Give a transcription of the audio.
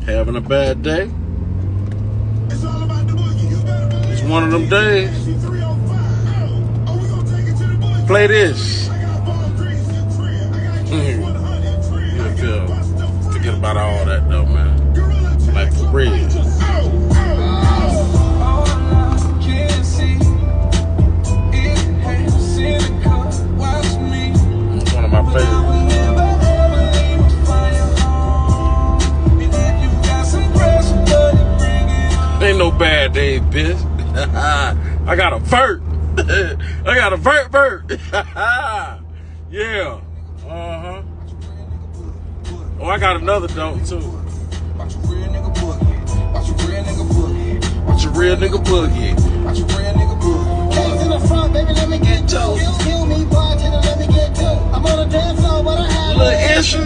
Having a bad day? It's one of them days. Play this. Forget about all that though, man. Like for real. It's one of my favorites. Ain't no bad day, bitch. I got a vert. I got a vert. Yeah. Uh-huh. Oh, I got another dope too. Watch a real nigga boogie. Case in the front, baby, let me get two. Kill me, bartender, let me get two. I'm on a dance floor, but I have Little issue.